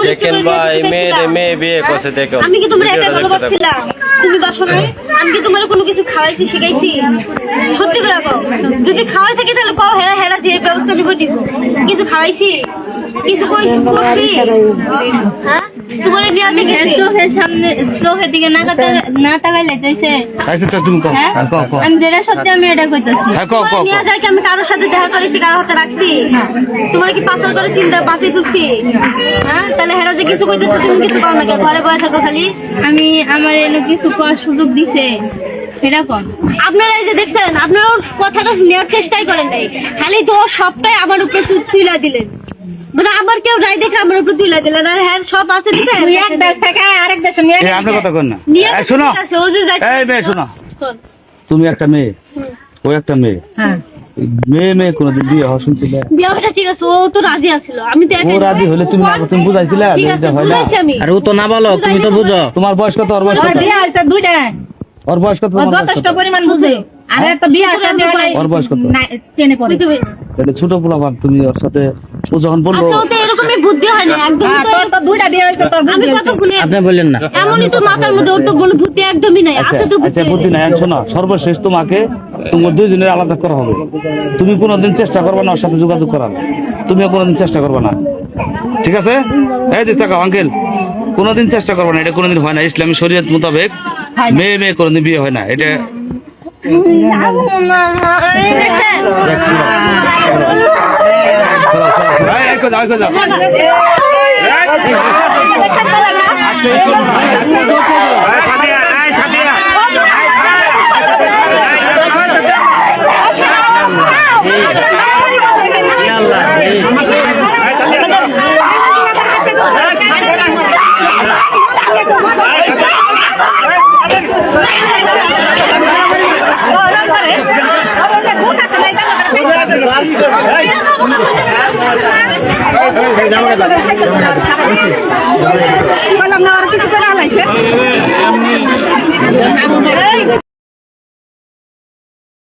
দেখেন ভাই মেয়ে বিয়ে করছে দেখো। আমি কি তোমার একা ভালোবাসছিলাম? তুমি বাসো না? আমি কি তোমার কোনো কিছু খাওয়াইছি শিখাইছি? সত্যি করে কও। যদি খাওয়াই থাকি তাহলে কও হেরা হেরা যে ব্যবস্থা নিব দিব। কিছু খাওয়াইছি? কিছু কইছি করছি? হ্যাঁ? তোমার নিয়ে আমি গেছি চোখের সামনে চোখের দিকে না তাকাইলে যাইছে। আচ্ছা তুমি কও। আমি যেটা সত্যি আমি এটা কইতাছি। নিয়ে যাই কি আমি কারোর সাথে দেখা করেছি কারোর হাতে রাখছি? তোমার কি পাথর করে চিন্তা বাঁচিয়ে তুলছি? হ্যাঁ তাহলে হেরা যে কিছু কইতেছো তুমি কিছু পাও না, ঘরে বসে থাকো খালি। আমি আমার এনে কিছু করার সুযোগ দিছে সেটা কোন? আপনারা এই যে দেখছেন আপনারা ওর কথাটা নেওয়ার চেষ্টাই করেন নাই, খালি তো সবটাই আমার উপরে তুলে দিলেন। মানে আমার কেউ নাই দেখে আমার উপরে তুলে দিলেন। আর হ্যাঁ সব আছে দিতে এক দেশ থেকে আরেক দেশে নিয়ে আপনি কথা কন না। শোনো এই মেয়ে শোনো, তুমি একটা মেয়ে ও একটা মেয়ে, হ্যাঁ মেয়ে কোনদিন বিয়ে হওয়া শুনছিলে? বিয়েটা ঠিক আছে, ও তো রাজি আছিল। আমি তো ও রাজি হলে তুমি না তুমি বুঝাইছিলা যে হয় না? আরে ও তো না বলো, তুমি তো বুঝো। তোমার বয়স কত? ওর বয়স কত? বিয়ে হইছে দুইটা। ওর বয়স কত? যথেষ্ট পরিমাণ বুঝে। আরে তো বিয়ে আছে ওর বয়স কত? না টেনে পড়ে। তাহলে ছোট পোলাপান তুমি ওর সাথে ও যখন বলবো আচ্ছা ও তো এরকমই বুদ্ধি হয় না একদম। তোর তো দুইটা বিয়ে হইছে, তোর আমি কত ভুলে আপনি বললেন না এমনই তো মাথার মধ্যে ওর তো কোনো বুদ্ধি একদমই নাই। আচ্ছা আছে তো আচ্ছা বুদ্ধি নাই। শোনো, সর্বশেষ তোমাকে তোমার দুইজনের আলাদা করা হবে। তুমি কোনোদিন চেষ্টা করবে না ওর সাথে যোগাযোগ করার, তুমিও কোনোদিন চেষ্টা করবে না, ঠিক আছে? এই দিতে আঙ্কেল, কোনোদিন চেষ্টা করবে না, এটা কোনোদিন হয় না। ইসলামী শরীয়ত মোতাবেক মেয়ে কোনোদিন বিয়ে হয় না। এটা বললাম না